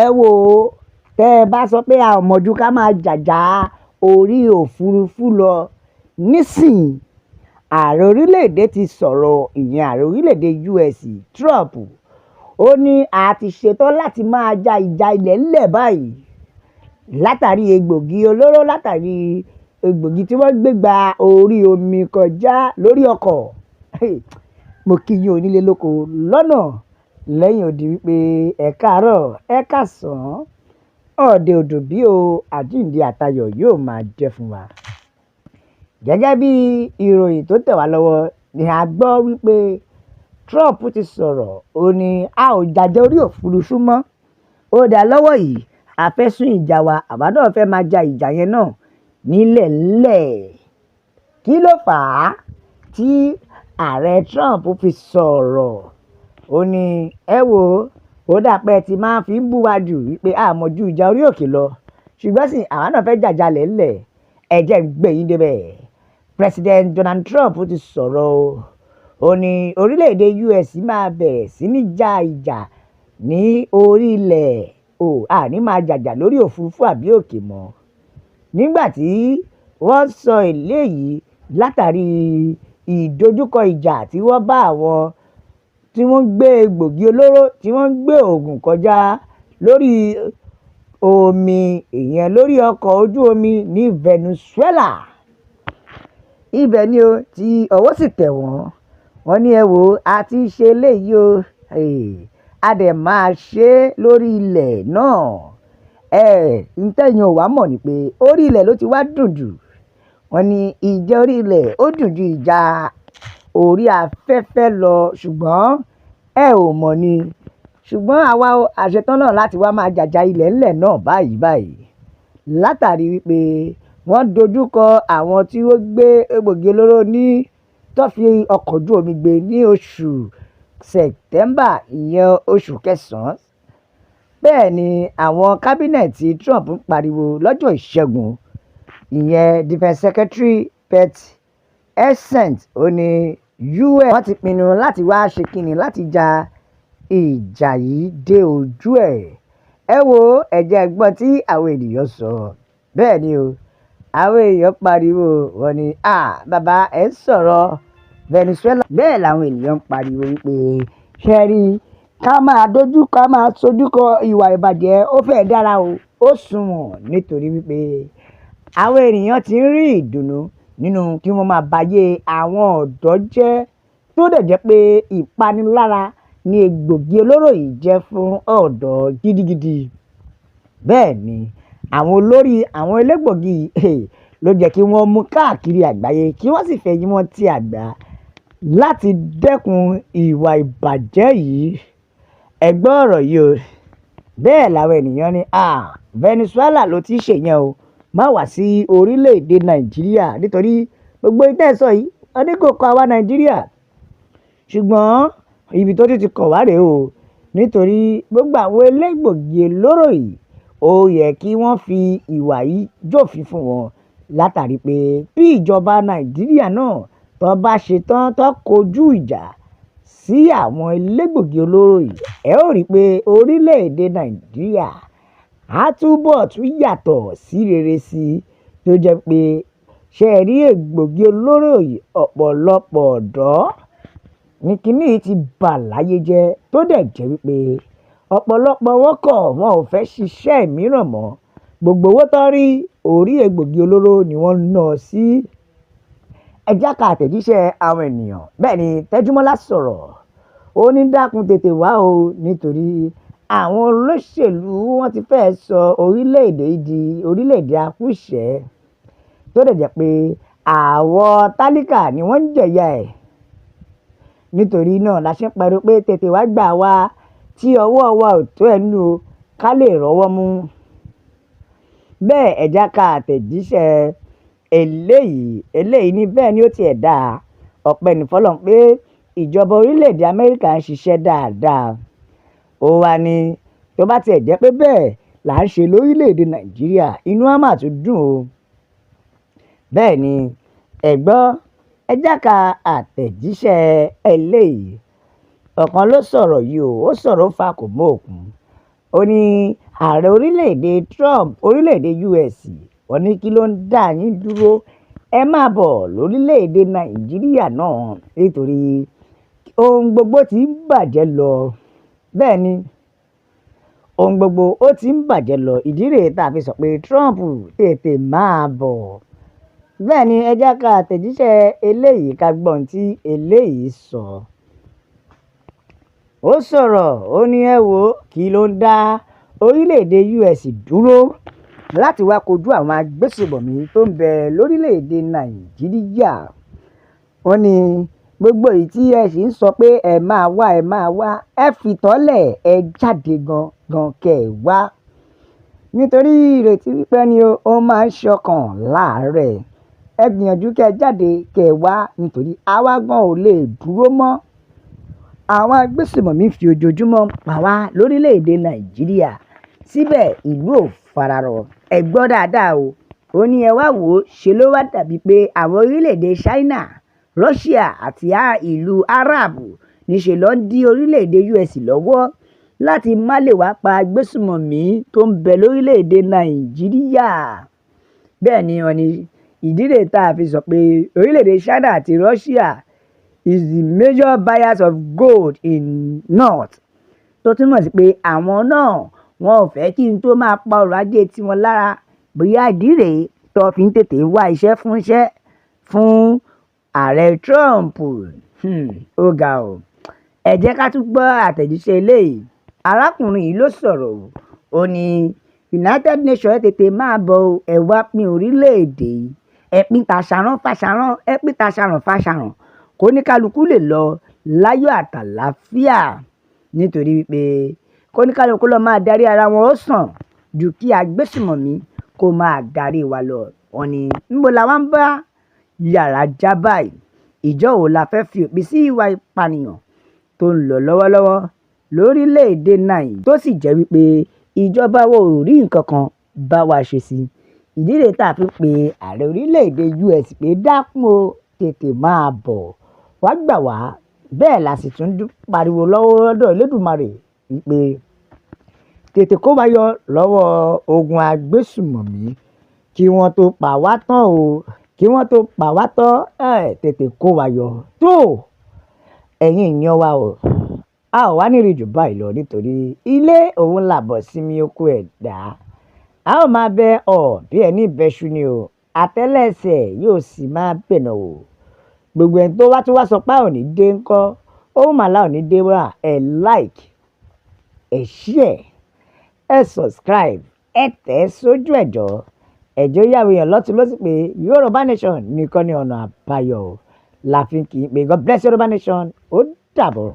ẹ wò ó, tẹ́ ẹ bá sọ pé a ò mọ̀jú ká máa jàjà orí òfurufú lọ nísìnyí, ààrẹ orílẹ̀-èdè ti sọ̀rọ̀, ìyẹn ààrẹ orílẹ̀-èdè US Trump. Ó ní a ti ṣetán láti máa ja ìjà ilẹ̀ ńlẹ̀ báyìí látàrí egbògi olóró, látàrí egbògi tí wọ́n gbé gba orí omi kọjá lórí ọkọ̀. Mo kí yín onílé lóko lọ́nà lẹ́yìn odi wípé ẹ káàárọ̀, ẹ káàsán, ọ̀dẹ̀ odò bí o, àjíǹde àtayọ̀ yóò máa jẹ́ fún wa. Gẹ́gẹ́ bí ìròyìn tó tẹ̀ wá lọ́wọ́ ni a gbọ́ wípé Trump ti sọ̀rọ̀, ó ní a ò jàjà orí òfurufú mọ́, ó dá lọ́wọ́ yìí a fẹ́ sún ìjà wa, àwa náà fẹ́ máa ja ìjà yẹn náà nílẹ̀ ńlẹ̀. Kí ló fà á tí ààrẹ Trump fi sọ̀rọ̀? Ó ní ẹ wò ó dà pé ti máa fi ń bú wa jù wípé a mọ̀ ju ìjà orí òkè lọ, ṣùgbọ́n sì àwa náà fẹ́ jàjà lẹ́lẹ̀, ẹ jẹ́ n gbé yín débẹ̀. President Donald Trump ti sọ̀rọ̀ o. Ó ní orílẹ̀-èdè US máa bẹ̀rẹ̀ sí ní ja ìjà ní orí ilẹ̀, àní máa jàjà lórí òfurufú àbí òkè mọ́. Nígbà tí wọ́n sọ eléyìí látàrí ìdojúkọ ìjà tí wọ́n bá àwọn tí wọ́n ń gbé egbògi olóró, tí wọ́n ń gbé oògùn kọjá lórí omi, ìyẹn lórí ọkọ̀ ojú omi ní Venezuela. Ibẹ̀ ni o tí ọwọ́ sì tẹ̀ wọ́n. Wọ́n ní ẹ wò ó, a ti ṣe eléyìí o, a dẹ̀ máa ṣe é lórí ilẹ̀ náà. Ntẹ́yìn ò wá mọ̀ ni pé orí ilẹ̀ ló ti wá dùn jù. Wọ́n ní ìjà orí ilẹ̀ ó dùn ju ìjà orí afẹ́fẹ́ lọ, ṣùgbọ́n ẹ ò mọ̀ ni. Ṣùgbọ́n àwa àṣetán náà láti wá máa jàjà ilẹ̀ ńlẹ̀ náà báyìí látàrí wípé wọ́n dojúkọ àwọn tí ó gbé egbògi olóró ní tó fi ọkọ̀ ojú omi gbé ní oṣù September, ìyẹn oṣù kẹsàn-án. Bẹ́ẹ̀ ni àwọn kábínẹ̀tì Trump ń pariwo lọ́jọ́ ìṣẹ́gun, ìyẹn Defense Secretary Pete Hegseth, ó ní US wọ́n ti pinnu láti wá ṣe kíni láti ja ìjà yìí dé ojú ẹ̀. Ẹ wo ẹ jẹ́ gbọ́ tí àwọn ènìyàn sọ. Bẹ́ẹ̀ ni o, àwọn èèyàn pariwo, wọ́n ní bàbá ẹ̀ ń sọ̀rọ̀ Venezuela. Bẹ́ẹ̀ làwọn ènìyàn pariwo wípé ṣe rí ká máa sojúkọ ìwà ìbàjẹ́, ó fẹ́ dára o, ó sunwọ̀n, nítorí wípé àwọn ènìyàn ti ń rí ìdùnnú nínú kí wọ́n máa bayé àwọn ọ̀dọ́ jẹ́, tó dẹ̀ jẹ́ pé ìpanilára ni egbògi olóró yìí jẹ́ fún ọ̀dọ́ gidigidi. Bẹ́ẹ̀ ni àwọn olórí àwọn elégbògi ló jẹ́ kí wọ́n mú káàkiri àgbáyé, kí wọ́n sì fẹ̀yìn wọn ti àgbà láti dẹ́kun ìwà ìbàjẹ́ yìí. Ẹ gbọ́ ọ̀rọ̀ yìí o. Bẹ́ẹ̀ làwọn ènìyàn ní Venezuela ló ti ṣèyẹn o, má wá sí orílẹ̀-èdè Nàìjíríà, nítorí gbogbo ìtẹ́sọ̀ yìí wọ́n ní kò kọ́ àwa Nàìjíríà. Ṣùgbọ́n ibi tó ti kọ̀ wá rèé o, nítorí gbogbo àwọn elégbògi olóró yìí ó yẹ kí wọ́n fi ìwà yìí jófin fún wọn, látàrí pé bí ìjọba Nàìjíríà náà tó bá ṣetán tó kojú ìjà sí àwọn elégbògi olóró yìí, ẹ ó rí i pé orílẹ̀-èdè Nàìjíríà á túbọ̀ tún yàtọ̀ sí rere sí i, tó jẹ́ pé ṣe rí egbògi olóró yìí ọ̀pọ̀lọpọ̀ ọ̀dọ́ ní kíní ti bà láyé jẹ́, tó dẹ̀ jẹ́ wípé ọ̀pọ̀lọpọ̀ wọn ò fẹ́ ṣiṣẹ́ mìíràn mọ́. Gbogbo owó tó rí orí egbògi olóró ni wọ́n ná sí. Ẹ já ka àtẹ̀jíṣẹ́ àwọn ènìyàn. Bẹ́ẹ̀ ni Tẹ́júmọ́lá sọ̀rọ̀, ó ní dákun tètè wá o, nítorí àwọn olóṣèlú wọ́n ti fẹ́ sọ orílẹ̀-èdè di orílẹ̀-èdè akúṣẹ̀, tó dẹ̀ jẹ́ pé àwọn tálíkà ni wọ́n ń jẹ̀yà ẹ̀. Nítorí náà la ṣe ń pariwo pé tètè wá gbà wá, tí ọwọ́ wa ò tó ẹnu o, ká lè rọ́wọ́ mú. Bẹ́ẹ̀ ẹ já ka àtẹ̀jíṣẹ́ eléyìí ní bẹ́ẹ̀ ni ó tiẹ̀ dáa, ọpẹ́ ní f'Ọlọ́run pé ìjọba orílẹ̀-èdè Amẹ́ríkà ń ṣiṣẹ́ dáadáa. Ó wá ní tó bá tiẹ̀ jẹ́ pé bẹ́ẹ̀ là ń ṣe lórílẹ̀-èdè Nàìjíríà, inú á mà tún dùn o. Bẹ́ẹ̀ ni ẹ gbọ́, ẹ já ka àtẹ̀jíṣẹ́ eléyìí. Ọ̀kan ló sọ̀rọ̀ yìí o, ó sọ̀rọ̀ fa kò mọ́ òkun. ó ní ààrẹ orílẹ̀-èdè Trump orílẹ̀-èdè US wọ́n ní kí ló ń dá yín dúró, ẹ máa bọ̀ lórílẹ̀-èdè Nàìjíríà náà nítorí ohun gbogbo ti ń bàjẹ́ lọ. Bẹ́ẹ̀ ni ohun gbogbo ó ti ń bàjẹ́ lọ, ìdí rèé tá a fi sọ pé Trump tètè máa bọ̀. Bẹ́ẹ̀ ni ẹ jẹ́ ká àtẹ̀jíṣẹ́ eléyìí ká gbọ́ ohun tí eléyìí sọ. Ó sọ̀rọ̀ ó ní ẹ wò kí ló ń dá orílẹ̀-èdè US dúró láti wá kojú àwọn agbésùmọ̀mí tó ń bẹ lórílẹ̀-èdè Nàìjíríà. Wọ́n ní gbogbo èyí tí ẹ sì ń sọ pé ẹ máa wá ẹ fìtọ́lẹ̀ ẹ jáde gangan kẹ́ ẹ wá nítorí ìrètí pípẹ́ ni ó máa ń ṣọkàn láàárẹ̀. Ẹ gbìyànjú kẹ́ ẹ jáde kẹ́ ẹ wá nítorí àwa gan ò lè dúró mọ́. Àwọn agbésùmọ̀mí fi ojoojúmọ́ pa wá lórílẹ̀-èdè Nàìjíríà síbẹ̀ ìlú ò fararọ. Ẹ gbọ́ dáadáa o, ó ní ẹ wá wò ó ṣe ló wá dàbí pé àwọn orílẹ̀-èdè China, Russia àti ìlú Arab níṣe ló ń dí orílẹ̀-èdè US lọ́wọ́ láti má lè wá pa agbésùmọ̀mí tó ń bẹ lórílẹ̀-èdè Nàìjíríà. Bẹ́ẹ̀ ni wọ́n ní ìdí rèé tá a fi sọ pé orílẹ̀-èdè China àti Russia is the major buyers of gold in North, tó túmọ̀ sí pé àwọn náà wọn ò fẹ́ kí n tó máa pa ọrọ̀ ajé tiwọn lára. Bóyá ìdí rèé tó fi ń tètè wá iṣẹ́ fún ààrẹ Trump. Ó ga o. Ẹ jẹ́ ká tún gbọ́ àtẹ̀jíṣẹ́ eléyìí. Arákùnrin yìí ló sọ̀rọ̀ ó ní United Nations tètè máa bọ̀ ẹ wá pín orílẹ̀-èdè yìí, ẹ pín tàṣàrán fàṣàrán, ẹ pín tàṣàrán fàṣàrán kó ní kálukú lè lọ láyọ̀ àtàlàáfíà nítorí wípé kó ní kálukú lọ máa darí ara wọn ó sàn ju kí agbésùmọ̀mí kó máa darí wa lọ. Wọ́n ní níbo la wá ń bá yàrá já báyìí, ìjọ wo la fẹ́ fi òpin sí ìwà ìpànìyàn tó ń lọ lọ́wọ́lọ́wọ́ lórílẹ̀-èdè Nàìjíríà tó sì jẹ́ wípé ìjọba wo ò rí nǹkan kan bá wa ṣe sí. Ìdí rèé tá a fi pe ààrẹ orílẹ̀-èdè US pé dákun o tètè máa bọ̀ wá gbà wá. Bẹ́ẹ̀ la sì tún pariwo lọ́dọ̀ Elédùmarè wípé tètè kó wa yọ lọ́wọ́ ogun agbésùmọ̀mí kí wọ́n tó pa wá tán o, kí wọ́n tó pa wá tán tètè kó wa yọ. Tó ẹ̀yin èèyàn wa o, a ò wá nírì jù báyìí lọ nítorí ilé òun làbọ̀ sinmi oko ẹ̀dá. A ó máa bẹ bí ẹni bẹ́ṣu ni o, àtẹ́lẹsẹ̀ yóò sì máa bẹ̀nà o. Gbogbo ẹni tó wá tún wá sọ pé ò ní dé ńkọ́, ó màlá ò ní dé wá. Ẹ like, ẹ share, ẹ subscribe, ẹ tẹ̀ sójú ẹ̀jọ́ yàwó yẹn lọ́tún lọ́sí pé Yorùbá Nation nìkan ni ọ̀nà àbáyọ la fi kì í pé God bless Yorùbá Nation. Ó dàbọ̀.